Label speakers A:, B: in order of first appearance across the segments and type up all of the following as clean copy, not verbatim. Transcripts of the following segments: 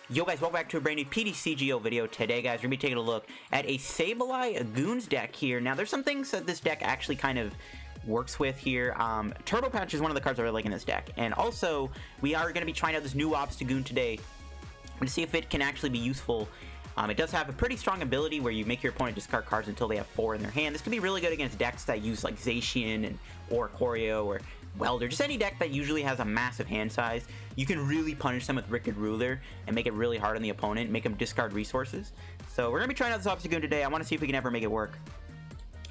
A: Yo guys, welcome back to a brand new PTCGO video. Today guys, we're going to be taking a look at a Sableye Goons deck here. Now there's some things that this deck actually kind of works with here. Turbo Patch is one of the cards I really like in this deck. And also, we are going to be trying out this new Obstagoon today to see if it can actually be useful. It does have a pretty strong ability where you make your opponent discard cards until they have 4 in their hand. This could be really good against decks that use like Zacian or Choreo or Welder, just any deck that usually has a massive hand size. You can really punish them with Wicked Ruler and make it really hard on the opponent, make them discard resources. So we're going to be trying out this Obstagoon today. I want to see if we can ever make it work.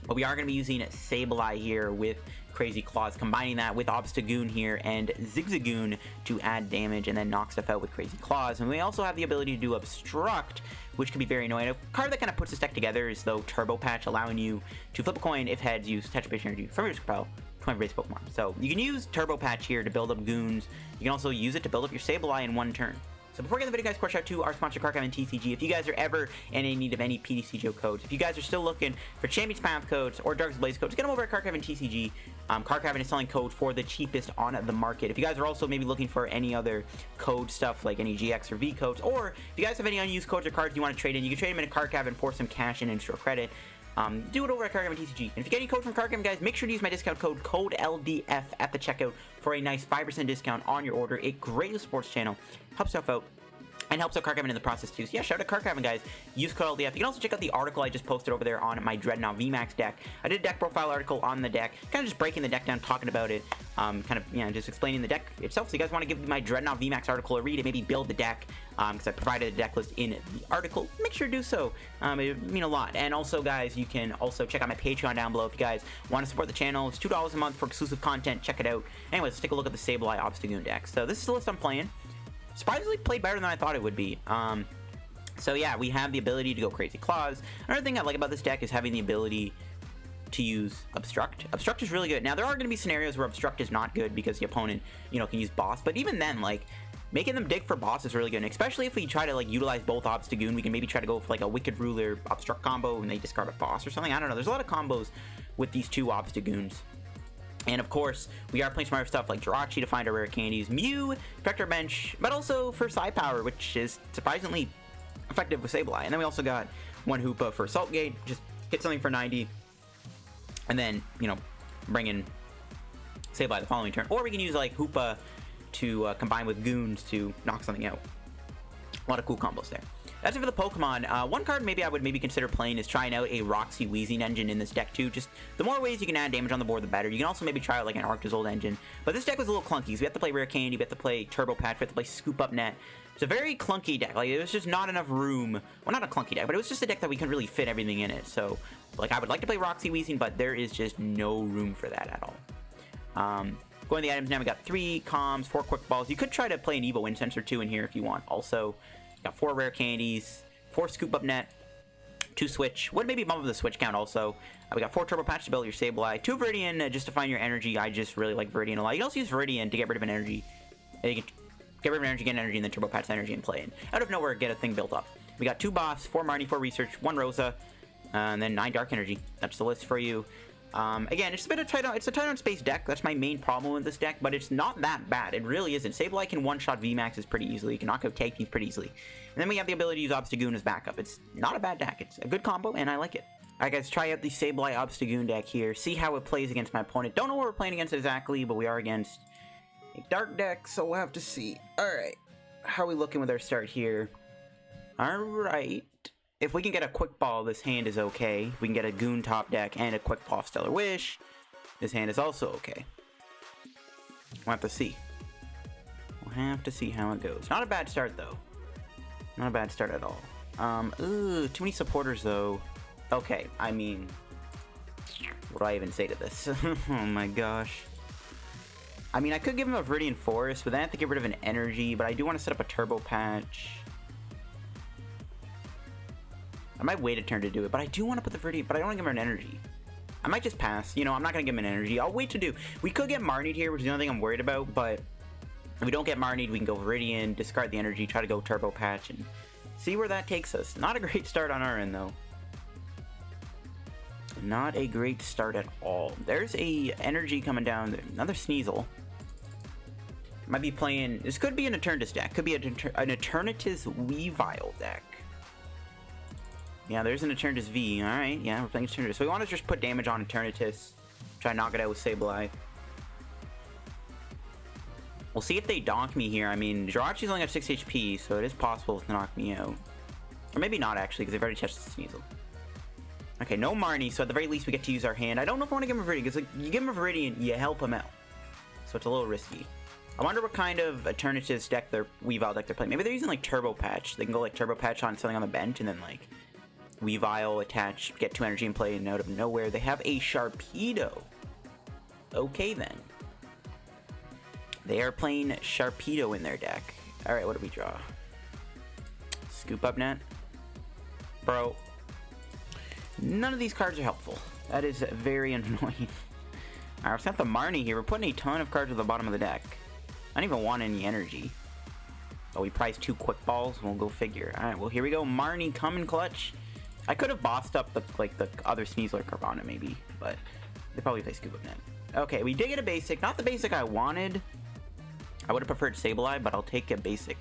A: But we are going to be using Sableye here with Crazy Claws, combining that with Obstagoon here and Zigzagoon to add damage and then knock stuff out with Crazy Claws. And we also have the ability to do Obstruct, which can be very annoying. A card that kind of puts this deck together is, though, Turbo Patch, allowing you to flip a coin if heads, use Tetra-based energy from your spell to one base Pokemon. So you can use Turbo Patch here to build up Goons. You can also use it to build up your Sableye in one turn. So before we get the video, guys, quick shout out to our sponsor, Carcav and TCG. If you guys are ever in need of any PTCGO codes, if you guys are still looking for Champions Path codes or Darkest Blaze codes, get them over at Carcav and TCG. Carcav is selling codes for the cheapest on the market. If you guys are also maybe looking for any other code stuff, like any GX or V codes, or if you guys have any unused codes or cards you want to trade in, you can trade them in a Carcav and for some cash and store credit. Do it over at Carcav and TCG. And if you get any code from Carcav, guys, make sure to use my discount code LDF at the checkout for a nice 5% discount on your order. It greatly supports the channel, helps stuff out, and helps out Carcav in the process too. So yeah, shout out to Carcav, guys. Use code LDF. You can also check out the article I just posted over there on my Dreadnought VMAX deck. I did a deck profile article on the deck, kind of just breaking the deck down, talking about it, kind of, you know, just explaining the deck itself. So you guys want to give my Dreadnought VMAX article a read and maybe build the deck, because I provided a deck list in the article. Make sure to do so. It would mean a lot. And also, guys, you can also check out my Patreon down below if you guys want to support the channel. It's $2 a month for exclusive content. Check it out. Anyways, let's take a look at the Sableye Obstagoon deck. So this is the list I'm playing. Surprisingly played better than I thought it would be. So yeah, we have the ability to go Crazy Claws. Another thing I like about this deck is having the ability to use Obstruct. Obstruct is really good. Now, there are going to be scenarios where Obstruct is not good because the opponent, you know, can use Boss. But even then, like, making them dig for Boss is really good. And especially if we try to, like, utilize both Obstagoon, we can maybe try to go for, like, a Wicked Ruler Obstruct combo and they discard a Boss or something. I don't know. There's a lot of combos with these two Obstagoons. And of course, we are playing some other stuff like Jirachi to find our rare candies, Mew, protect our bench, but also for side power, which is surprisingly effective with Sableye. And then we also got one Hoopa for Assault Gate, just hit something for 90, and then, you know, bring in Sableye the following turn. Or we can use like Hoopa to combine with Goons to knock something out. A lot of cool combos there. That's it for the Pokemon. One card maybe I would consider playing is trying out a Roxy Wheezing engine in this deck too. Just the more ways you can add damage on the board, the better. You can also maybe try out like an Arctozold engine. But this deck was a little clunky, so we have to play Rare Candy, we have to play Turbo Patch, we have to play Scoop Up Net. It's a very clunky deck. Like, it was just not enough room. Well, not a clunky deck, but it was just a deck that we couldn't really fit everything in it. So, like, I would like to play Roxy Wheezing, but there is just no room for that at all. Going to the items now, we got 3 comms, 4 quick balls. You could try to play an Evo Wind Sensor too in here if you want. Also, got 4 rare candies, 4 Scoop Up Net, 2 Switch. Would maybe bump up the Switch count also. We got 4 Turbo Patch to build your Sableye, 2 Viridian just to find your energy. I just really like Viridian a lot. You can also use Viridian to get rid of an energy. You can get rid of an energy, get an energy, and then Turbo Patch energy and play it. Out of nowhere, get a thing built up. We got 2 Boss, 4 Marnie, 4 Research, 1 Rosa, and then 9 Dark Energy. That's the list for you. Again, it's a bit of it's a tight on space deck. That's my main problem with this deck, but it's not that bad. It really isn't. Sableye can one-shot VMAXs pretty easily. You can knock out Tag Teams pretty easily. And then we have the ability to use Obstagoon as backup. It's not a bad deck. It's a good combo, and I like it. Alright guys, try out the Sableye Obstagoon deck here. See how it plays against my opponent. Don't know what we're playing against exactly, but we are against a dark deck, so we'll have to see. Alright, how are we looking with our start here? Alright. If we can get a Quick Ball, this hand is okay. If we can get a Goon top deck and a Quick Ball Stellar Wish, this hand is also okay. We'll have to see. We'll have to see how it goes. Not a bad start, though. Not a bad start at all. Ooh, too many supporters, though. Okay, I mean, what do I even say to this? Oh my gosh. I mean, I could give him a Viridian Forest, but then I have to get rid of an energy, but I do want to set up a Turbo Patch. I might wait a turn to do it, but I do want to put the Viridian, but I don't want to give him an energy. I might just pass. You know, I'm not going to give him an energy. I'll wait to do. We could get Marnied here, which is the only thing I'm worried about, but if we don't get Marnied, we can go Viridian, discard the energy, try to go Turbo Patch, and see where that takes us. Not a great start on our end, though. Not a great start at all. There's a energy coming down there. Another Sneasel. Might be playing... This could be an Eternatus deck. Could be an Eternatus Weavile deck. Yeah, there's an Eternatus V. Alright, yeah, we're playing Eternatus. So we want to just put damage on Eternatus. Try to knock it out with Sableye. We'll see if they donk me here. I mean, Jirachi's only got 6 HP, so it is possible to knock me out. Or maybe not, actually, because they've already touched the Sneasel. Okay, no Marnie, so at the very least we get to use our hand. I don't know if I want to give him a Viridian, because like, you give him a Viridian, you help him out. So it's a little risky. I wonder what kind of Eternatus deck Weavile deck they're playing. Maybe they're using like Turbo Patch. They can go like Turbo Patch on something on the bench and then like Weavile attach, get 2 energy and play, and out of nowhere they have a Sharpedo. Okay then. They are playing Sharpedo in their deck. Alright, what do we draw? Scoop Up Net. Bro. None of these cards are helpful. That is very annoying. Alright, let's have the Marnie here. We're putting a ton of cards at the bottom of the deck. I don't even want any energy. Oh, we priced 2 quick balls. We'll go figure. Alright, well here we go. Marnie coming clutch. I could have bossed up the other Sneasel or Carvana maybe, but they probably play Scoop Up Net. Okay, we did get a basic. Not the basic I wanted. I would have preferred Sableye, but I'll take a basic.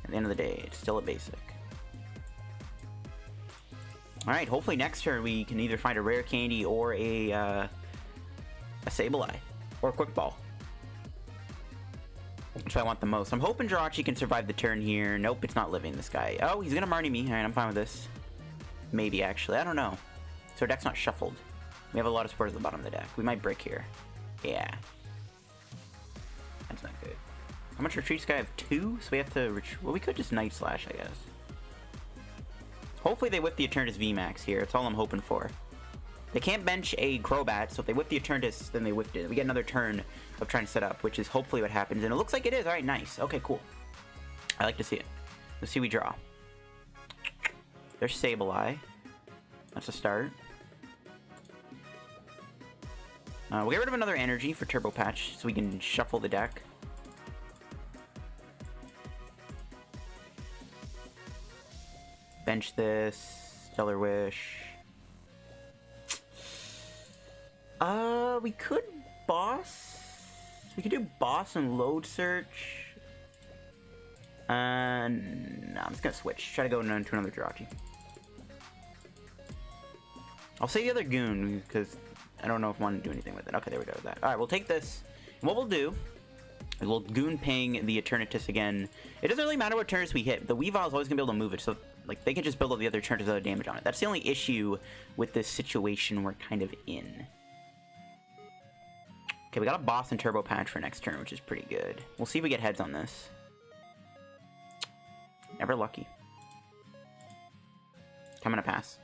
A: At the end of the day, it's still a basic. Alright, hopefully next turn we can either find a Rare Candy or a Sableye. Or a Quick Ball. Which I want the most. I'm hoping Jirachi can survive the turn here. Nope, it's not living, this guy. Oh, he's gonna Marnie me. Alright, I'm fine with this. Maybe, actually. I don't know. So our deck's not shuffled. We have a lot of supporters at the bottom of the deck. We might brick here. Yeah. That's not good. How much retreats do I have? 2? So we have to retreat. Well, we could just Night Slash, I guess. Hopefully they whip the Eternatus VMAX here. That's all I'm hoping for. They can't bench a Crobat, so if they whip the Eternatus, then they whipped it. We get another turn of trying to set up, which is hopefully what happens. And it looks like it is. Alright, nice. Okay, cool. I like to see it. Let's see what we draw. There's Sableye. That's a start. We'll get rid of another energy for Turbo Patch, so we can shuffle the deck. Bench this. Stellar Wish. We could boss. We could do boss and load search. No, I'm just gonna switch. Try to go into another Jirachi. I'll say the other Goon, because I don't know if I want to do anything with it. Okay, there we go with that. Alright, we'll take this. And what we'll do is we'll Goon ping the Eternatus again. It doesn't really matter what Eternatus we hit. The Weavile is always going to be able to move it, so like they can just build up the other Eternatus without damage on it. That's the only issue with this situation we're kind of in. Okay, we got a boss and Turbo Patch for next turn, which is pretty good. We'll see if we get heads on this. Never lucky. I'm gonna pass.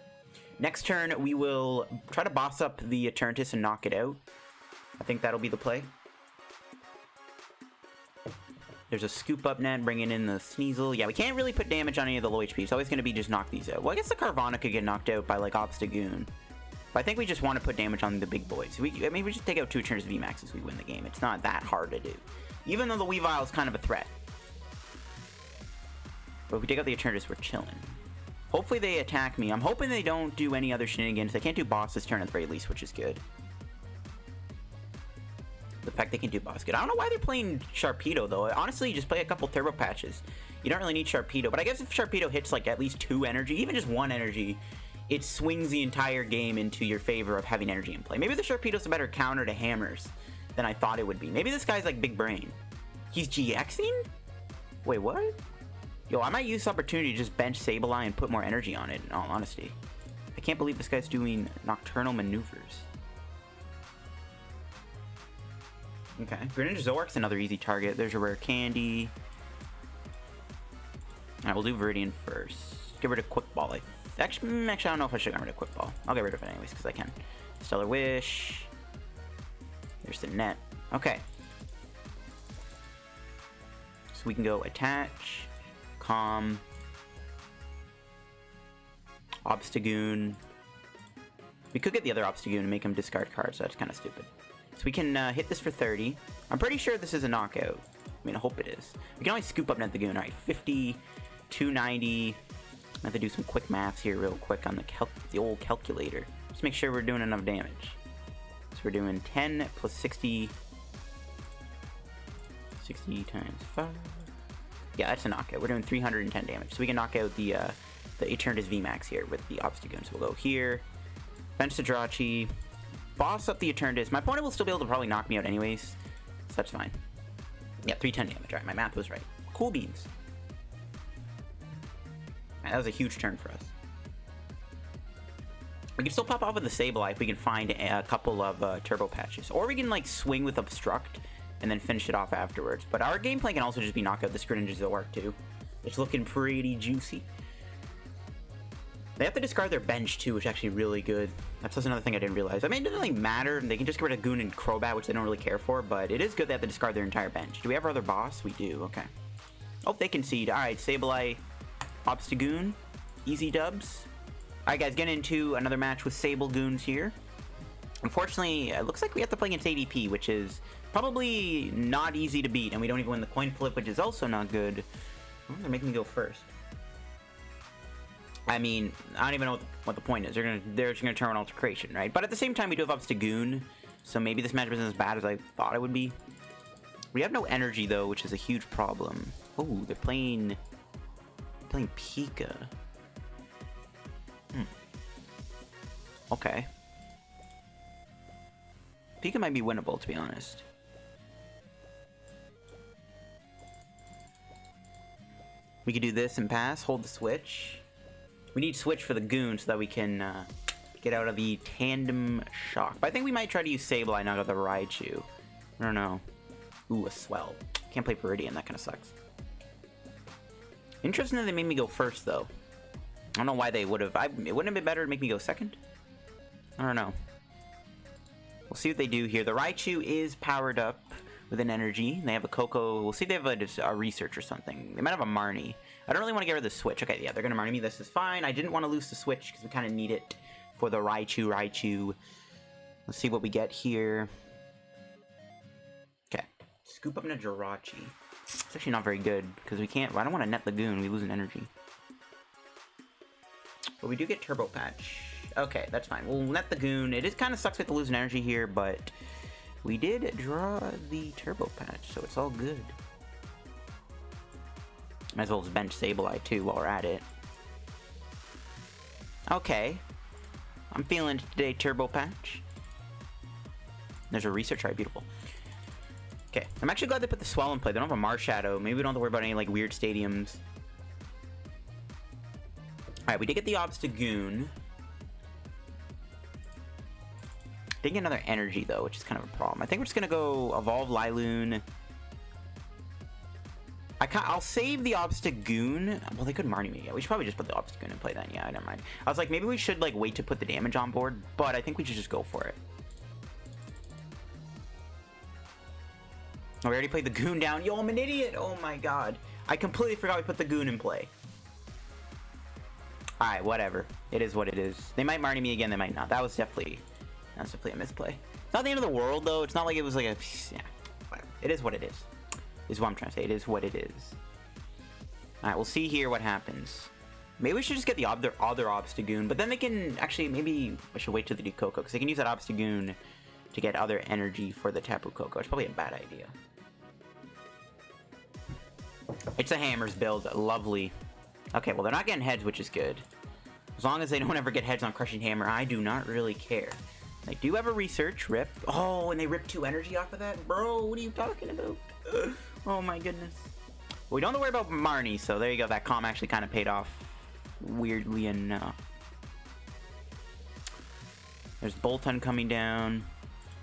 A: Next turn, we will try to boss up the Eternatus and knock it out. I think that'll be the play. There's a Scoop Up Net, bringing in the Sneasel. Yeah, we can't really put damage on any of the low HP. It's always going to be just knock these out. Well, I guess the Carvana could get knocked out by, like, Obstagoon. But I think we just want to put damage on the big boys. I mean, we just take out 2 turns of VMAX as we win the game. It's not that hard to do. Even though the Weavile is kind of a threat. But if we take out the Eternatus, we're chilling. Hopefully they attack me. I'm hoping they don't do any other shenanigans. They can't do boss this turn at the very least, which is good. The fact they can do boss good. I don't know why they're playing Sharpedo, though. Honestly, just play a couple Turbo Patches. You don't really need Sharpedo. But I guess if Sharpedo hits, like, at least 2 energy, even just 1 energy, it swings the entire game into your favor of having energy in play. Maybe the Sharpedo's a better counter to Hammers than I thought it would be. Maybe this guy's, like, big brain. He's GXing? Wait, what? Yo, I might use this opportunity to just bench Sableye and put more energy on it, in all honesty. I can't believe this guy's doing Nocturnal Maneuvers. Okay, Greninja Zoroark's another easy target. There's a Rare Candy. Alright, we'll do Viridian first. Get rid of Quick Ball. Actually, I don't know if I should get rid of Quick Ball. I'll get rid of it anyways, because I can. Stellar Wish. There's the net. Okay. So we can go Attach, Calm, Obstagoon. We could get the other Obstagoon and make him discard cards, so that's kind of stupid. So we can hit this for 30. I'm pretty sure this is a knockout. I mean, I hope it is. We can always Scoop Up Net the Goon. Alright, 50, 290. I have to do some quick maths here real quick on the old calculator. Just make sure we're doing enough damage. So we're doing 10 plus 60. 60 times 5. Yeah, that's a knockout. We're doing 310 damage. So we can knock out the Eternatus VMAX here with the Obstagoon. So we'll go here. Bench the Jirachi. Boss up the Eternatus. My opponent will still be able to probably knock me out anyways. So that's fine. Yeah, 310 damage. Alright, my math was right. Cool beans. Right, that was a huge turn for us. We can still pop off with the Sableye if we can find a couple of Turbo Patches. Or we can, like, swing with Obstruct and then finish it off afterwards. But our game plan can also just be knock out the Greninja Zoroark, too. It's looking pretty juicy. They have to discard their bench, too, which is actually really good. That's just another thing I didn't realize. I mean, it doesn't really matter. They can just get rid of Goon and Crobat, which they don't really care for. But it is good they have to discard their entire bench. Do we have our other boss? We do. Okay. Oh, they concede. Alright, Sableye Obstagoon. Easy dubs. Alright guys, getting into another match with Sablgoons here. Unfortunately, it looks like we have to play against ADP, which is probably not easy to beat, and we don't even win the coin flip, which is also not good. Oh, they're making me go first. I mean, I don't even know what the point is. They're just gonna turn on Altercation, right? But at the same time, we do have Obstagoon, so maybe this match isn't as bad as I thought it would be. We have no energy though, which is a huge problem. Oh, they're playing Pika. Okay. Pika might be winnable, to be honest. We could do this and pass, hold the switch. We need switch for the Goon so that we can get out of the Tandem Shock. But I think we might try to use Sableye, not the Raichu. I don't know. Ooh, a Swell. Can't play Viridian, that kind of sucks. Interesting that they made me go first, though. I don't know why they would have. It wouldn't have been better to make me go second? I don't know. We'll see what they do here. The Raichu is powered up with an energy. They have a Coco. We'll see if they have a research or something. They might have a Marnie. I don't really want to get rid of the switch. Okay, yeah, they're going to Marnie me. This is fine. I didn't want to lose the switch because we kind of need it for the Raichu. Let's see what we get here. Okay. Scoop Up Net Jirachi. It's actually not very good because we can't. I don't want to net the Goon. We lose an energy. But we do get Turbo Patch. Okay, that's fine. We'll net the Goon. It is kind of sucks we have to lose an energy here, but we did draw the Turbo Patch, so it's all good. Might as well just bench Sableye too while we're at it. Okay. I'm feeling today Turbo Patch. There's a research, right? Beautiful. Okay, I'm actually glad they put the Swell in play. They don't have a Marshadow. Maybe we don't have to worry about any like weird stadiums. Alright, we did get the Obstagoon. Didn't get another energy though, which is kind of a problem. I think we're just gonna go evolve Linoone. I'll save the Obstagoon. Well, they could Marnie me. Yeah, we should probably just put the Obstagoon in play then. Yeah, never mind. I was like, maybe we should like wait to put the damage on board, but I think we should just go for it. Oh, we already played the Goon down. Yo, I'm an idiot. Oh my god. I completely forgot we put the Goon in play. Alright, whatever. It is what it is. They might Marnie me again, they might not. That's definitely a misplay. It's not the end of the world, though. It's not like it was like a... Yeah, whatever. It is what it is what I'm trying to say. It is what it is. Alright, we'll see here what happens. Maybe we should just get the other Obstagoon, but then they can... Actually, maybe I should wait till they do Coco, because they can use that Obstagoon to get other energy for the Tapu Koko. It's probably a bad idea. It's a Hammers build. Lovely. Okay, well, they're not getting heads, which is good. As long as they don't ever get heads on Crushing Hammer, I do not really care. They do have a research. Rip. Oh, and they rip 2 energy off of that? Bro, what are you talking about? Oh, my goodness. Well, we don't have to worry about Marnie, so there you go. That calm actually kind of paid off, weirdly enough. There's Bolton coming down.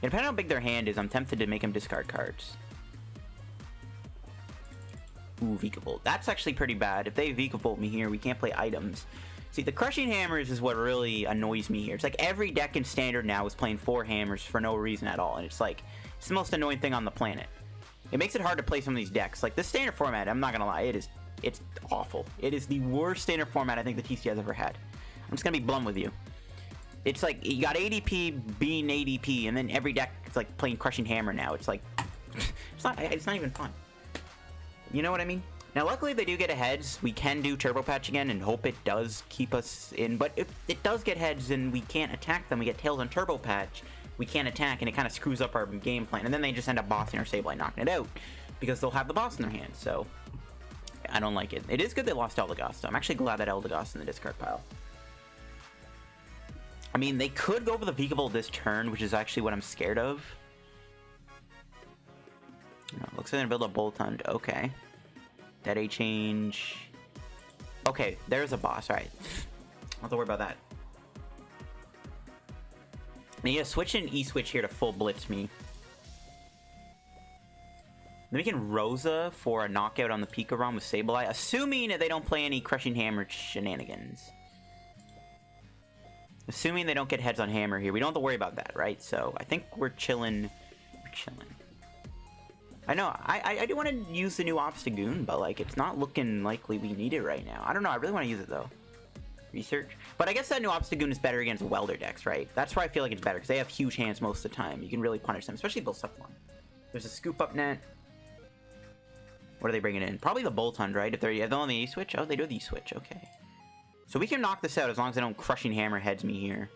A: Yeah, depending on how big their hand is, I'm tempted to make them discard cards. Ooh, Vikavolt. That's actually pretty bad. If they Vikavolt me here, we can't play items. See, the Crushing Hammers is what really annoys me here. It's like every deck in Standard now is playing 4 Hammers for no reason at all. And it's like, it's the most annoying thing on the planet. It makes it hard to play some of these decks. Like, the Standard format, I'm not gonna lie, it's awful. It is the worst Standard format I think the TCG has ever had. I'm just gonna be blunt with you. It's like, you got ADP being ADP, and then every deck is like playing Crushing Hammer now. It's like, it's not even fun. You know what I mean? Now, luckily, if they do get a heads, we can do Turbo Patch again and hope it does keep us in. But if it does get heads and we can't attack them, we get tails on Turbo Patch, we can't attack, and it kind of screws up our game plan. And then they just end up bossing our Sableye, knocking it out. because they'll have the boss in their hand. So I don't like it. It is good they lost Eldegoss. I'm actually glad that Eldegoss in the discard pile. I mean, they could go for the Weavile this turn, which is actually what I'm scared of. No, looks like they're gonna build a Boltund. Okay. That A change. Okay, there's a boss. Alright. Don't have to worry about that. I need to switch in E-Switch here to full blitz me. Then we can Rosa for a knockout on the Pika ROM with Sableye, assuming that they don't play any Crushing Hammer shenanigans. Assuming they don't get heads on hammer here. We don't have to worry about that, right? So I think we're chilling. We're chilling. I know, I do want to use the new Obstagoon, but like it's not looking likely we need it right now. I don't know, I really want to use it though. Research. But I guess that new Obstagoon is better against welder decks, right? That's why I feel like it's better, because they have huge hands most of the time. You can really punish them, especially both stuff one. There's a Scoop Up Net. What are they bringing in? Probably the Boltund, right? If they're on the E-Switch? Oh, they do the E-Switch, okay. So we can knock this out as long as they don't Crushing Hammer heads me here.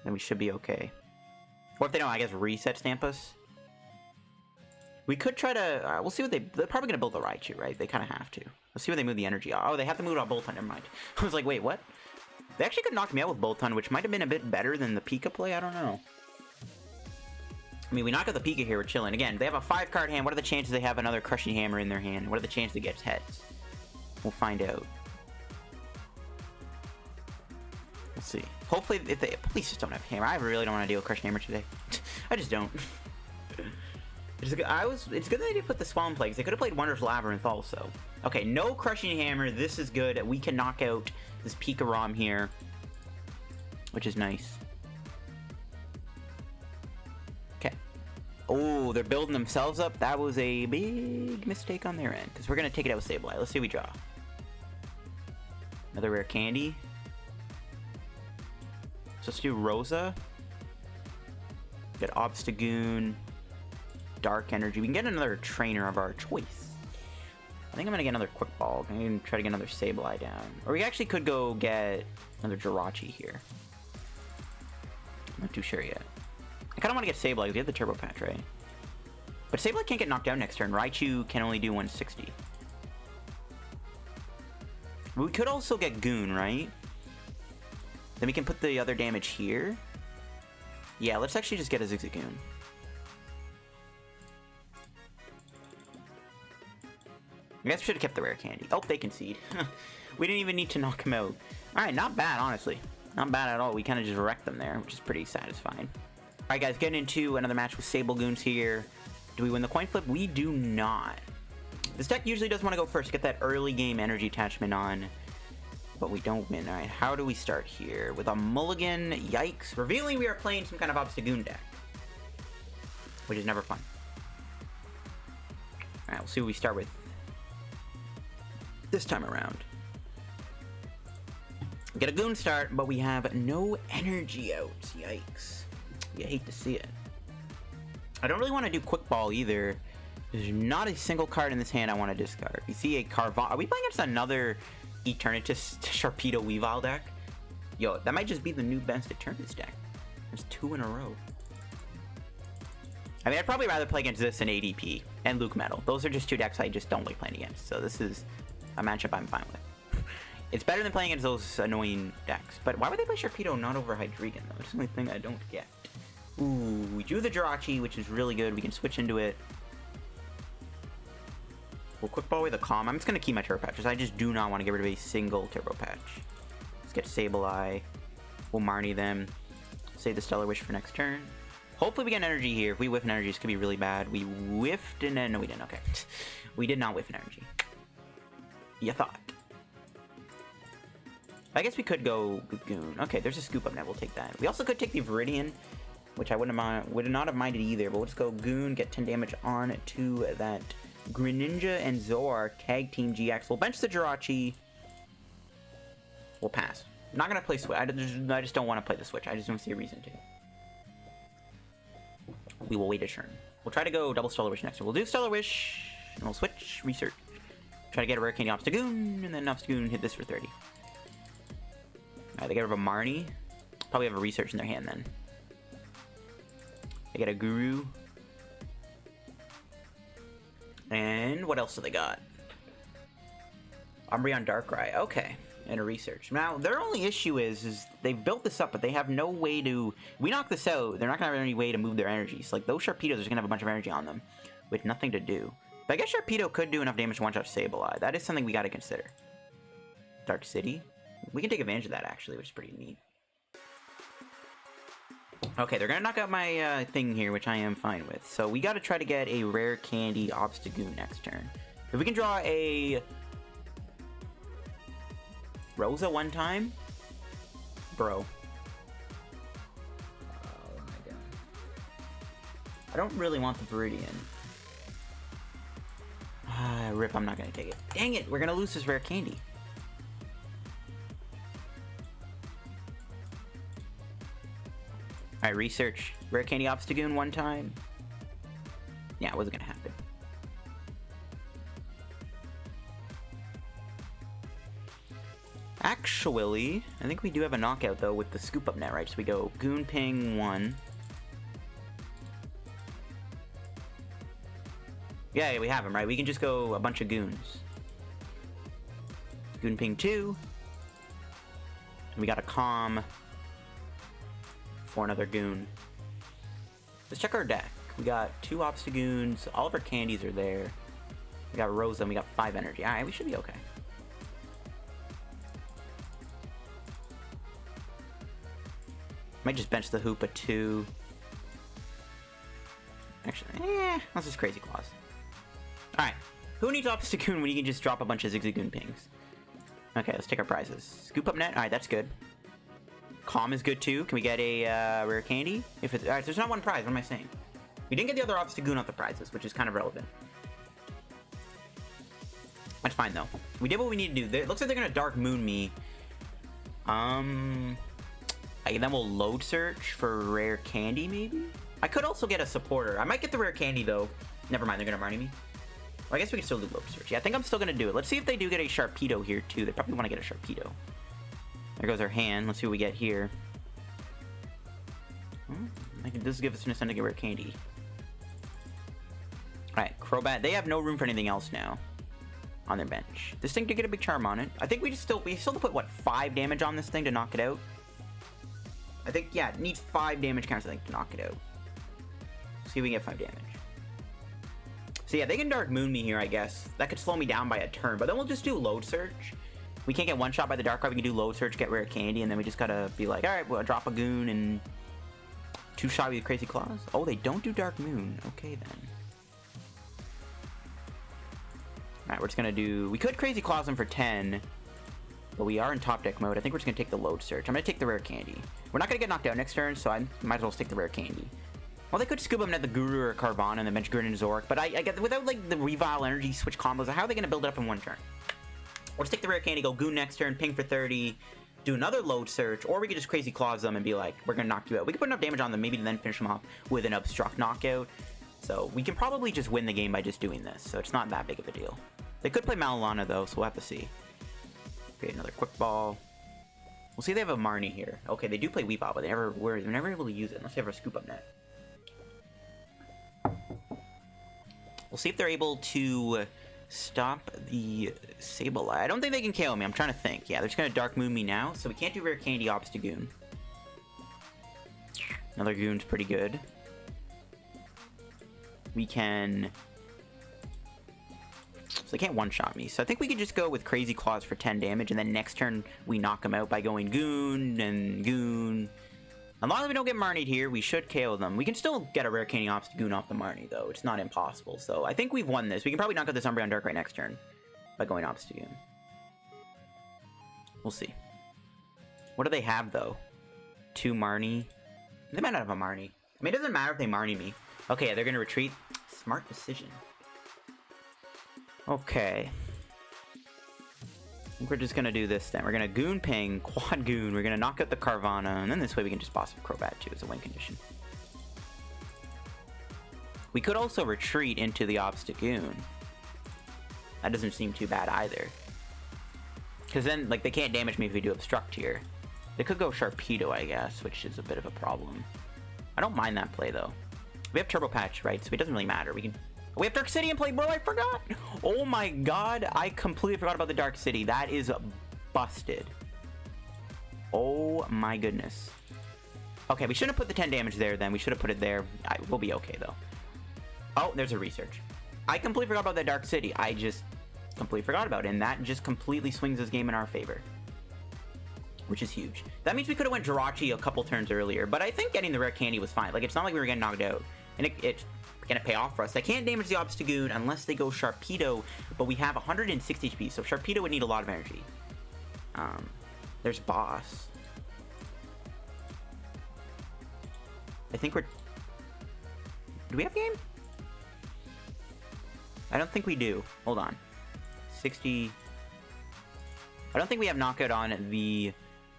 A: Then we should be okay. Or if they don't, I guess reset stamp us. We could try to, we'll see what they're probably going to build the Raichu, right? They kind of have to. Let's see where they move the energy. Oh, they have to move it on Boltund, never mind. I was like, wait, what? They actually could knock me out with Boltund, which might have been a bit better than the Pika play, I don't know. I mean, we knock out the Pika here, we're chilling. Again, they have a 5-card hand. What are the chances they have another Crushing Hammer in their hand? What are the chances it gets heads? We'll find out. Let's see. Hopefully, if they please just don't have hammer. I really don't want to deal with Crushing Hammer today. I just don't. It's good that they did put the Swan Plagues. They could have played Wondrous Labyrinth also. Okay, no Crushing Hammer. This is good. We can knock out this Pika ROM here, which is nice. Okay. Oh, they're building themselves up. That was a big mistake on their end, because we're going to take it out with Sableye. Let's see what we draw. Another Rare Candy. So let's do Rosa. Get Obstagoon. Dark Energy. We can get another trainer of our choice. I think I'm gonna get another Quick Ball. I'm gonna try to get another Sableye down. Or we actually could go get another Jirachi here. I'm not too sure yet. I kinda wanna get Sableye because we have the Turbo Patch, right? But Sableye can't get knocked down next turn. Raichu can only do 160. We could also get Goon, right? Then we can put the other damage here. Yeah, let's actually just get a Zigzagoon. I guess we should have kept the Rare Candy. Oh, they concede. We didn't even need to knock him out. Alright, not bad, honestly. Not bad at all. We kind of just wrecked them there, which is pretty satisfying. Alright, guys, getting into another match with Sablegoons here. Do we win the coin flip? We do not. This deck usually does want to go first, get that early game energy attachment on. But we don't win. Alright, how do we start here? With a mulligan, yikes. Revealing we are playing some kind of Obstagoon deck. Which is never fun. Alright, we'll see what we start with this time around. Get a Goon start, but we have no energy out. Yikes. You hate to see it. I don't really want to do Quick Ball either. There's not a single card in this hand I want to discard. You see a Carvana. Are we playing against another Eternatus Sharpedo Weavile deck? Yo, that might just be the new best Eternatus deck. There's 2 in a row. I mean, I'd probably rather play against this than ADP and Luke Metal. Those are just 2 decks I just don't like playing against. So this is a matchup I'm fine with. It's better than playing against those annoying decks. But why would they play Sharpedo not over Hydreigon, though? It's the only thing I don't get. Ooh, we drew the Jirachi, which is really good. We can switch into it. We'll Quick Ball away the Calm. I'm just going to keep my Turbo Patches. I just do not want to get rid of a single Turbo Patch. Let's get Sableye. We'll Marnie them. Save the Stellar Wish for next turn. Hopefully we get an energy here. If we whiff an energy, this could be really bad. We whiffed and then... No, we didn't. Okay. We did not whiff an energy. You thought. I guess we could go Goon. Okay, there's a Scoop Up Net. We'll take that. We also could take the Viridian, which I would not have minded either. But we'll just go Goon, get 10 damage on to that Greninja and Zoar Tag Team GX. We'll bench the Jirachi. We'll pass. I'm not going to play Switch. I just don't want to play the Switch. I just don't see a reason to. We will wait a turn. We'll try to go double Stellar Wish next turn. We'll do Stellar Wish, and we'll switch, research. Try to get a Rare Candy Obstagoon, and then Obstagoon hit this for 30. Alright, they get rid of a Marnie. Probably have a research in their hand then. They get a Guru. And what else do they got? Umbreon Darkrai. Okay. And a research. Now, their only issue is they've built this up, but they have no way to... We knock this out, they're not going to have any way to move their energies. Like, those Sharpedos are going to have a bunch of energy on them with nothing to do. But I guess Sharpedo could do enough damage to one-shot Sableye. That is something we got to consider. Dark City. We can take advantage of that, actually, which is pretty neat. Okay, they're going to knock out my thing here, which I am fine with. So we got to try to get a Rare Candy Obstagoon next turn. If we can draw a... Rosa one time? Bro. Oh my god. I don't really want the Viridian. Rip, I'm not gonna take it. Dang it, we're gonna lose this Rare Candy. Alright, research. Rare Candy Obstagoon one time. Yeah, it wasn't gonna happen. Actually, I think we do have a knockout, though, with the Scoop Up Net, right? So we go Goon Ping 1. Yeah, we have him, right? We can just go a bunch of Goons. Goon Ping 2. And we got a Calm for another Goon. Let's check our deck. We got 2 Obstagoons. All of our candies are there. We got Rosa, and we got 5 energy. Alright, we should be okay. Might just bench the Hoopa 2. Actually, let's just Crazy Claws. Alright, who needs Obstagoon when you can just drop a bunch of Zigzagoon pings? Okay, let's take our prizes. Scoop Up Net, alright, that's good. Calm is good too. Can we get a Rare Candy? If it's, alright, there's not one prize, what am I saying? We didn't get the other Obstagoon off the prizes, which is kind of relevant. That's fine though. We did what we need to do. It looks like they're gonna Dark Moon me. Then we'll load search for Rare Candy, maybe? I could also get a supporter. I might get the Rare Candy, though. Never mind, they're gonna Marnie me. Well, I guess we can still do load search. Yeah, I think I'm still gonna do it. Let's see if they do get a Sharpedo here, too. They probably want to get a Sharpedo. There goes our hand. Let's see what we get here. This gives us an incentive to get Rare Candy. Alright, Crobat. They have no room for anything else now on their bench. This thing did get a big charm on it. I think we still put, what, 5 damage on this thing to knock it out? I think, yeah, it needs 5 damage counts, I think, to knock it out. See if we can get 5 damage. So yeah, they can Dark Moon me here, I guess. That could slow me down by a turn, but then we'll just do Load Search. We can't get one shot by the Darkrai, we can do Load Search, get Rare Candy, and then we just gotta be like, alright, we'll drop a Goon and 2 shot with Crazy Claws. Oh, they don't do Dark Moon. Okay, then. Alright, we're just gonna do... We could Crazy Claws them for 10, but we are in top deck mode. I think we're just gonna take the Load Search. I'm gonna take the Rare Candy. We're not gonna get knocked out next turn, so I might as well take the Rare Candy. Well, they could Scoop Up Net the Guru or Carvana and then bench Gurren and Zoroark, but I get without like the Weavile energy switch combos, how are they gonna build it up in one turn? We'll just take the Rare Candy, go Goon next turn, ping for 30, do another Load Search, or we could just Crazy Claws them and be like, we're gonna knock you out. We can put enough damage on them, maybe to then finish them off with an Obstruct knockout. So we can probably just win the game by just doing this, so it's not that big of a deal. They could play Malilana though, so we'll have to see. Create another Quick Ball. We'll see if they have a Marnie here. Okay, they do play Weavile, but they're never able to use it unless they have a Scoop Up Net. We'll see if they're able to stop the Sableye. I don't think they can KO me. I'm trying to think. Yeah, they're just going to Dark Moon me now, so we can't do Rare Candy Obstagoon. Another Goon's pretty good. We can... So they can't one-shot me. So I think we could just go with Crazy Claws for 10 damage, and then next turn we knock them out by going Goon and Goon. As long as we don't get Marnied here, we should KO them. We can still get a Rare Candy Obstagoon off the Marnie, though. It's not impossible. So I think we've won this. We can probably knock out this Umbreon Darkrai next turn by going Obstagoon. We'll see. What do they have, though? 2 Marnie. They might not have a Marnie. I mean, it doesn't matter if they Marnie me. Okay, yeah, they're going to retreat. Smart decision. Okay. I think we're just going to do this then. We're going to Goon Ping, Quad Goon. We're going to knock out the Carvana, and then this way we can just boss up Crobat too as a win condition. We could also retreat into the Obstagoon. That doesn't seem too bad either. Because then, like, they can't damage me if we do Obstruct here. They could go Sharpedo, I guess, which is a bit of a problem. I don't mind that play, though. We have Turbo Patch, right? So it doesn't really matter. We can We have Dark City in play, bro. I forgot. Oh my god. I completely forgot about the Dark City. That is busted. Oh my goodness. Okay, we shouldn't have put the 10 damage there then. We should have put it there. We'll be okay, though. Oh, there's a research. I completely forgot about that Dark City. I just completely forgot about it, and that just completely swings this game in our favor, which is huge. That means we could have went Jirachi a couple turns earlier, but I think getting the Rare Candy was fine. Like, it's not like we were getting knocked out, and it's gonna pay off for us. They can't damage the Obstagoon unless they go Sharpedo, but we have 160 HP, so Sharpedo would need a lot of energy. There's Boss. I think we're... Do we have game? I don't think we do. Hold on. 60... I don't think we have knockout on the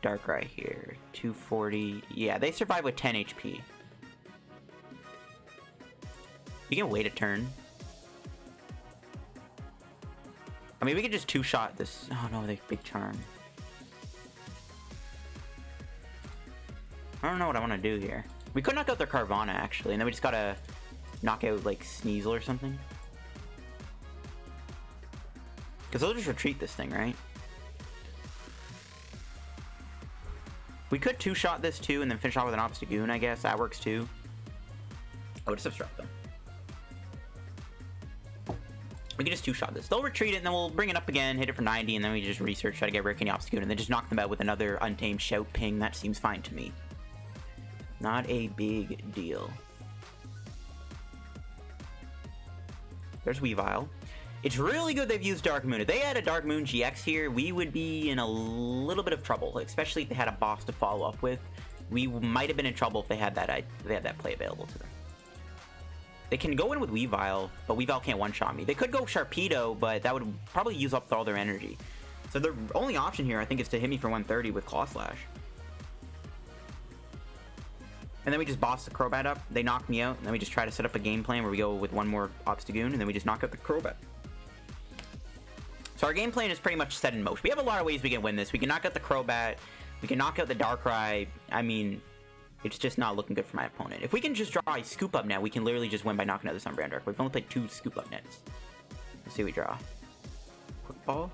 A: Darkrai here. 240... Yeah, they survive with 10 HP. We can wait a turn. I mean, we could just two-shot this... Oh no, they big charm. I don't know what I want to do here. We could knock out their Carvana, actually, and then we just gotta knock out, like, Sneasel or something. Because they'll just retreat this thing, right? We could two-shot this, too, and then finish off with an Obstagoon, I guess. That works, too. Oh, just obstruct them. We can just two-shot this. They'll retreat it, and then we'll bring it up again, hit it for 90, and then we just research, try to get Rare Candy Obstagoon, and then just knock them out with another Untamed Shout Ping. That seems fine to me. Not a big deal. There's Weavile. It's really good they've used Dark Moon. If they had a Dark Moon GX here, we would be in a little bit of trouble, especially if they had a boss to follow up with. We might have been in trouble if they had that play available to them. They can go in with Weavile, but Weavile can't one-shot me. They could go Sharpedo, but that would probably use up all their energy. So the only option here, I think, is to hit me for 130 with Claw Slash. And then we just boss the Crobat up. They knock me out, and then we just try to set up a game plan where we go with one more Obstagoon, and then we just knock out the Crobat. So our game plan is pretty much set in motion. We have a lot of ways we can win this. We can knock out the Crobat. We can knock out the Darkrai. I mean, it's just not looking good for my opponent. If we can just draw a Scoop Up Net, we can literally just win by knocking out this Umbreon Dark. We've only played 2 Scoop Up Nets. Let's see what we draw. Quick Ball.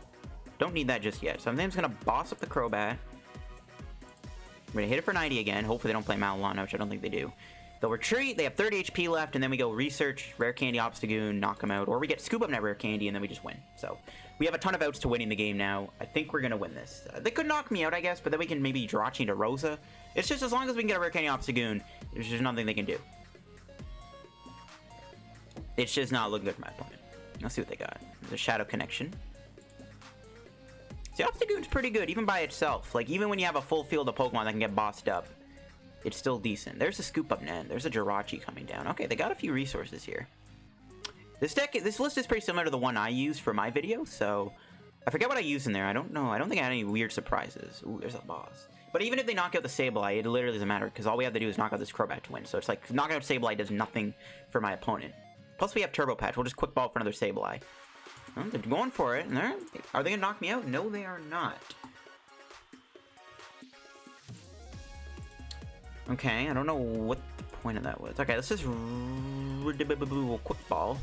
A: Don't need that just yet. So I'm just going to boss up the Crobat. I'm going to hit it for 90 again. Hopefully they don't play Malilana, which I don't think they do. They'll retreat. They have 30 HP left, and then we go Research, Rare Candy Obstagoon, knock them out. Or we get Scoop Up Net Rare Candy, and then we just win. So we have a ton of outs to winning the game now. I think we're going to win this. They could knock me out, I guess, but then we can maybe Jirachi into Rosa. It's just as long as we can get a Rare Candy Obstagoon, there's just nothing they can do. It's just not looking good for my opponent. Let's see what they got. There's a Shadow Connection. The Obstagoon's pretty good, even by itself. Like, even when you have a full field of Pokemon that can get bossed up, it's still decent. There's a Scoop Up Net. There's a Jirachi coming down. Okay, they got a few resources here. This list is pretty similar to the one I used for my video, so I forget what I used in there. I don't know. I don't think I had any weird surprises. Ooh, there's a boss. But even if they knock out the Sableye, it literally doesn't matter, because all we have to do is knock out this Crobat to win. So it's like, knocking out Sableye does nothing for my opponent. Plus, we have Turbo Patch. We'll just quick ball for another Sableye. Well, they're going for it. And are they going to knock me out? No, they are not. Okay, I don't know what the point of that was. Okay, let's just quick ball.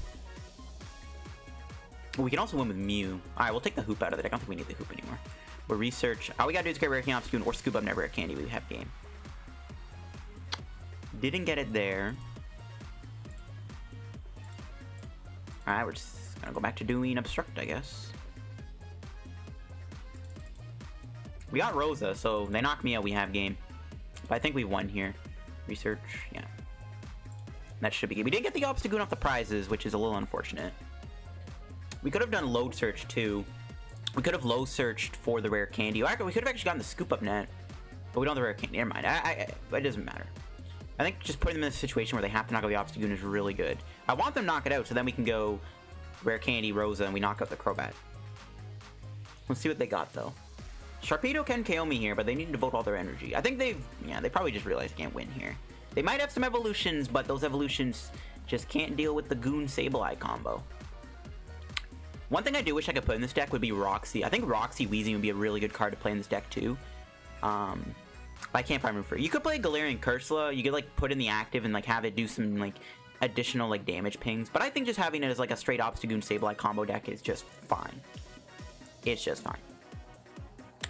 A: We can also win with Mew. Alright, we'll take the Hoop out of it. I don't think we need the Hoop anymore. We'll research. All we gotta do is get Rare Candy Obstagoon or Scoop Up Net Rare Candy. We have game. Didn't get it there. Alright, we're just gonna go back to doing Obstruct, I guess. We got Rosa, so they knock me out, we have game. But I think we won here. Research, yeah. That should be good. We did get the Obstagoon off the prizes, which is a little unfortunate. We could have done Load Search, too. We could have Load Searched for the Rare Candy. We could have actually gotten the Scoop Up Net. But we don't have the Rare Candy. Never mind. It doesn't matter. I think just putting them in a situation where they have to knock out the Obstagoon is really good. I want them to knock it out, so then we can go Rare Candy, Rosa, and we knock out the Crobat. Let's see what they got, though. Sharpedo can KO me here, but they need to devote all their energy. I think they probably just realized they can't win here. They might have some evolutions, but those evolutions just can't deal with the Goon Sableye combo. One thing I do wish I could put in this deck would be Roxy. I think Roxy Weezing would be a really good card to play in this deck, too. I can't find room for it. You could play Galarian Cursula. You could, like, put in the active and, like, have it do some, like, additional like damage pings, but I think just having it as like a straight Obstagoon Sableye combo deck is just fine. It's just fine.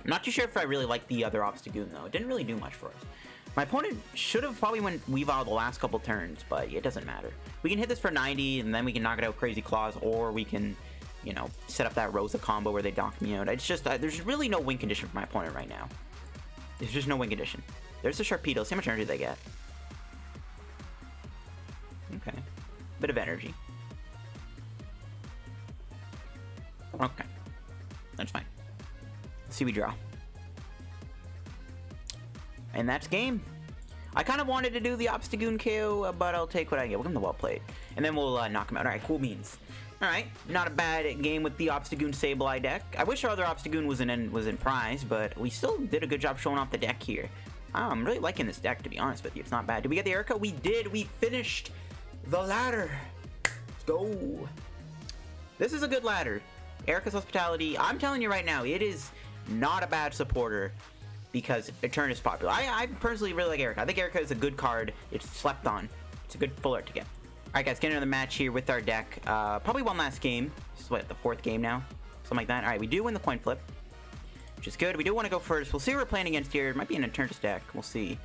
A: I'm not too sure if I really like the other Obstagoon though. It didn't really do much for us. My opponent should have probably went Weavile the last couple turns, but it doesn't matter. We can hit this for 90, and then we can knock it out with Crazy Claws, or we can, you know, set up that Rosa combo where they knock me out. It's just, there's really no win condition for my opponent right now. There's just no win condition. There's the Sharpedo. See how much energy they get. Okay. Bit of energy. Okay. That's fine. Let's see we draw. And that's game. I kind of wanted to do the Obstagoon KO, but I'll take what I get. We'll give him the well played. And then we'll knock him out. Alright, cool beans. Alright, not a bad game with the Obstagoon Sableye deck. I wish our other Obstagoon was in prize, but we still did a good job showing off the deck here. I'm really liking this deck, to be honest with you. It's not bad. Did we get the Erica? We did. We finished the ladder. Let's go. This is a good ladder. Erica's Hospitality. I'm telling you right now, it is not a bad supporter because Eternatus is popular. I personally really like Erica. I think Erica is a good card. It's slept on. It's a good full art to get. Alright guys, getting another match here with our deck. Probably one last game. This is what, the 4th game now? Something like that. Alright, we do win the coin flip, which is good. We do want to go first. We'll see what we're playing against here. It might be an Eternatus deck. We'll see.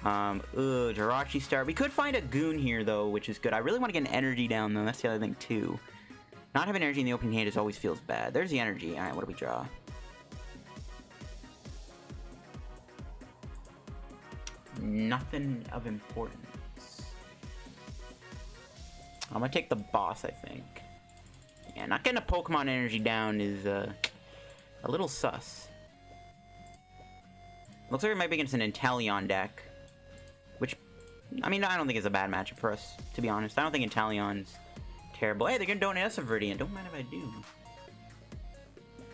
A: Jirachi Star. We could find a Goon here, though, which is good. I really want to get an energy down, though. That's the other thing, too. Not having energy in the opening hand just always feels bad. There's the energy. Alright, what do we draw? Nothing of importance. I'm gonna take the boss, I think. Yeah, not getting a Pokemon energy down is a little sus. Looks like we might be against an Inteleon deck, which, I mean, I don't think it's a bad matchup for us, to be honest. I don't think Inteleon's terrible. Hey, they're gonna donate us a Viridian. Don't mind if I do.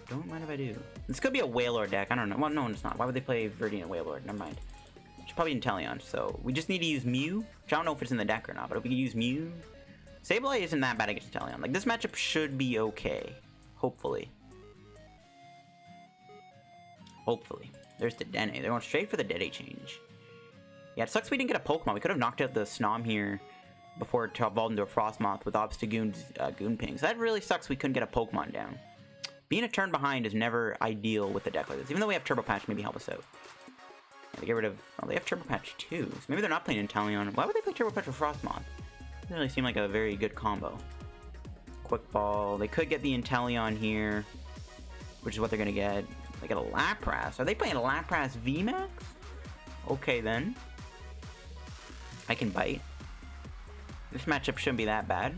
A: Don't mind if I do. This could be a Wailord deck. I don't know. Well, no, it's not. Why would they play Viridian Wailord? Never mind. It's probably Inteleon, so we just need to use Mew, which I don't know if it's in the deck or not, but if we can use Mew. Sableye isn't that bad against Inteleon. Like, this matchup should be okay. Hopefully. Hopefully. There's the Dene. They're going straight for the Dene change. Yeah, it sucks we didn't get a Pokemon. We could have knocked out the Snom here before it evolved into a Frostmoth with Obstagoon's Goon Pings. That really sucks we couldn't get a Pokemon down. Being a turn behind is never ideal with a deck like this. Even though we have Turbo Patch, maybe help us out. Yeah, they get rid of... Oh, they have Turbo Patch too. So maybe they're not playing Inteleon. Why would they play Turbo Patch with Frostmoth? Doesn't really seem like a very good combo. Quick Ball. They could get the Inteleon here, which is what they're going to get. They get a Lapras. Are they playing a Lapras VMAX? Okay, then. I can bite. This matchup shouldn't be that bad.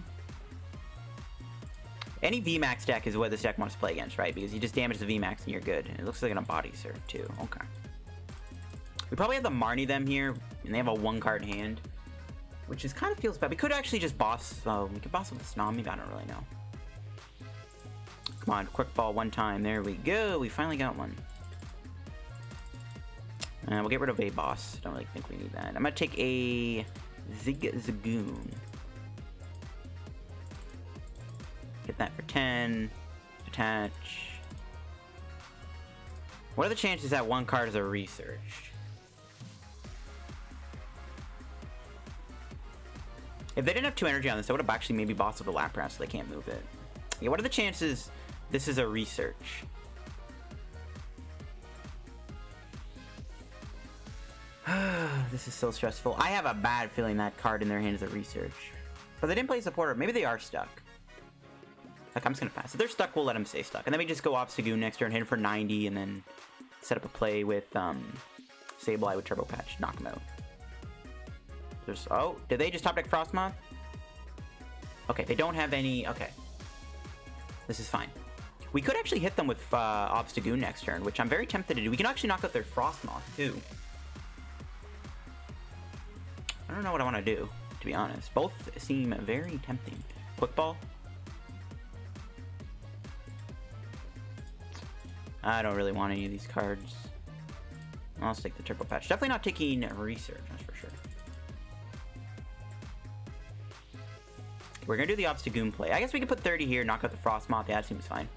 A: Any VMAX deck is what this deck wants to play against, right? Because you just damage the VMAX and you're good. And it looks like a Body Surf, too. Okay. We probably have the Marnie them here, and they have a 1-card hand, which is kind of feels bad. We could actually just boss... we could boss with the Snom. Maybe I don't really know. Come on, Quick Ball one time. There we go. We finally got one. We'll get rid of a boss. Don't really think we need that. I'm going to take a Zigzagoon. Get that for 10. Attach. What are the chances that one card is a research? If they didn't have 2 energy on this, I would have actually maybe bossed with a Lapras so they can't move it. Yeah, what are the chances this is a research? This is so stressful. I have a bad feeling that card in their hand is a research. But they didn't play supporter. Maybe they are stuck. Like, I'm just gonna pass. If they're stuck, we'll let them stay stuck. And then we just go Obstagoon next turn, hit him for 90, and then set up a play with Sableye with Turbo Patch. Knock him out. There's, oh, did they just top deck Frostmoth? Okay, they don't have any... Okay. This is fine. We could actually hit them with Obstagoon next turn, which I'm very tempted to do. We can actually knock out their Frostmoth, too. I don't know what I want to do, to be honest. Both seem very tempting. Quick Ball. I don't really want any of these cards. I'll take the Turbo Patch. Definitely not taking Research, that's for sure. We're going to do the Obstagoon play. I guess we could put 30 here, knock out the Frostmoth. Yeah, that seems fine.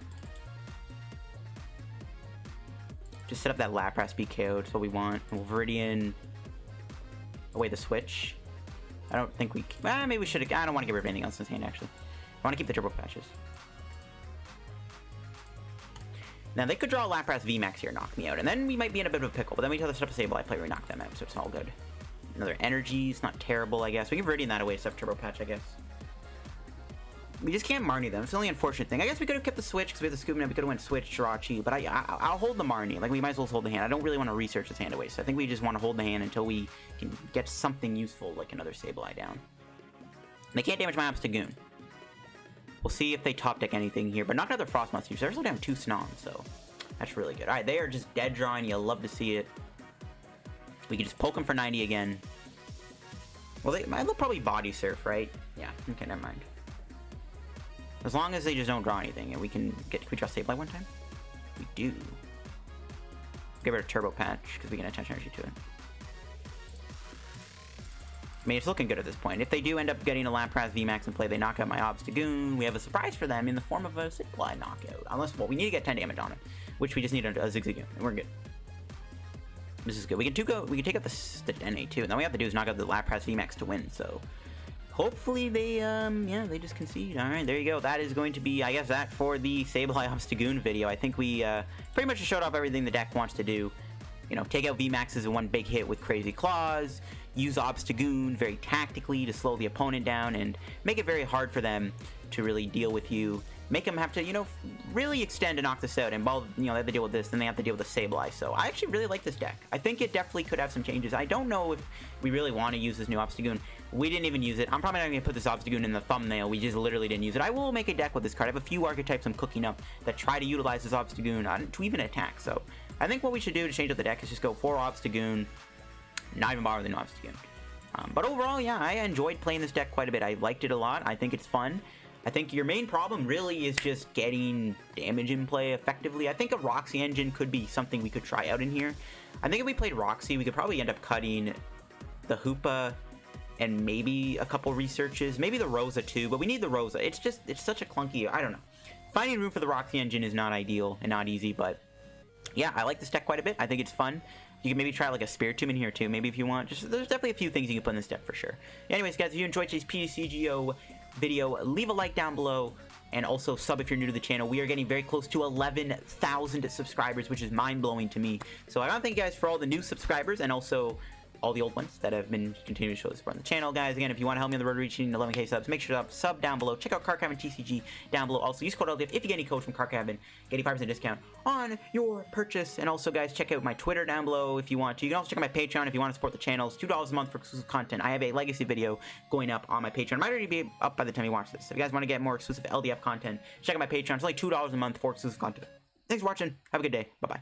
A: Just set up that Lapras be KO'd. That's what we want. We'll Viridian away the switch. I don't think we... maybe we should... I don't want to get rid of anything else in his hand, actually. I want to keep the Turbo Patches. Now, they could draw a Lapras VMAX here and knock me out, and then we might be in a bit of a pickle, but then we tell the stuff to Sableye play, we knock them out, so it's all good. Another Energy, it's not terrible, I guess. We can Viridian that away to stuff Turbo Patch, I guess. We just can't Marnie them. It's the only unfortunate thing. I guess we could have kept the Switch, because we have the Scoop Up Net, we could have went Switch, Jirachi, but I'll hold the Marnie. Like, we might as well hold the hand. I don't really want to research this hand away, so I think we just want to hold the hand until we can get something useful, like another Sableye down. They can't damage my Obstagoon. We'll see if they top deck anything here, but not another Frost Monster. They're still down 2 Snom, so that's really good. Alright, they are just dead drawing. You'll love to see it. We can just poke them for 90 again. Well, they'll probably Body Surf, right? Yeah, okay, never mind. As long as they just don't draw anything, and we can draw Sableye one time? We do. Get rid of Turbo Patch, because we can attach energy to it. I mean, it's looking good at this point. If they do end up getting a Lapras VMAX in play, they knock out my Obstagoon. We have a surprise for them in the form of a Sableye knockout. Unless, well, we need to get 10 damage on it, which we just need a Zigzagoon, and we're good. This is good. We can take out the NA too, and then all we have to do is knock out the Lapras VMAX to win, so... Hopefully they, yeah, they just concede. Alright, there you go. That is going to be, I guess, that for the Sableye Obstagoon video. I think we, pretty much showed off everything the deck wants to do. You know, take out VMAXs in one big hit with Crazy Claws, use Obstagoon very tactically to slow the opponent down, and make it very hard for them to really deal with you. Make them have to, you know, really extend to knock this out, and while, you know, they have to deal with this, then they have to deal with the Sableye. So I actually really like this deck. I think it definitely could have some changes. I don't know if we really want to use this new Obstagoon. We didn't even use it. I'm probably not going to put this Obstagoon in the thumbnail. We just literally didn't use it. I will make a deck with this card. I have a few archetypes I'm cooking up that try to utilize this Obstagoon to even attack. So I think what we should do to change up the deck is just go 4 Obstagoon, not even bother the new Obstagoon. But overall, yeah, I enjoyed playing this deck quite a bit. I liked it a lot. I think it's fun. I think your main problem really is just getting damage in play effectively. I think a Roxy engine could be something we could try out in here. I think if we played Roxy, we could probably end up cutting the Hoopa and maybe a couple researches, maybe the Rosa too, but we need the Rosa. It's such a clunky, I don't know. Finding room for the Roxy engine is not ideal and not easy, but yeah, I like this deck quite a bit. I think it's fun. You can maybe try like a Spiritomb in here too, maybe if you want. There's definitely a few things you can put in this deck for sure. Anyways, guys, if you enjoyed today's PTCGO video, leave a like down below, and also sub if you're new to the channel. We are getting very close to 11,000 subscribers, which is mind-blowing to me. So I want to thank you guys for all the new subscribers, and also all the old ones that have been continuing to show the support on the channel. Guys, again, if you want to help me on the road to reaching 11K subs, make sure to sub down below. Check out Carcavin TCG down below. Also, use code LDF if you get any code from Carcavin. Get a 5% discount on your purchase. And also, guys, check out my Twitter down below if you want to. You can also check out my Patreon if you want to support the channel. It's $2 a month for exclusive content. I have a legacy video going up on my Patreon. It might already be up by the time you watch this. If you guys want to get more exclusive LDF content, check out my Patreon. It's only $2 a month for exclusive content. Thanks for watching. Have a good day. Bye-bye.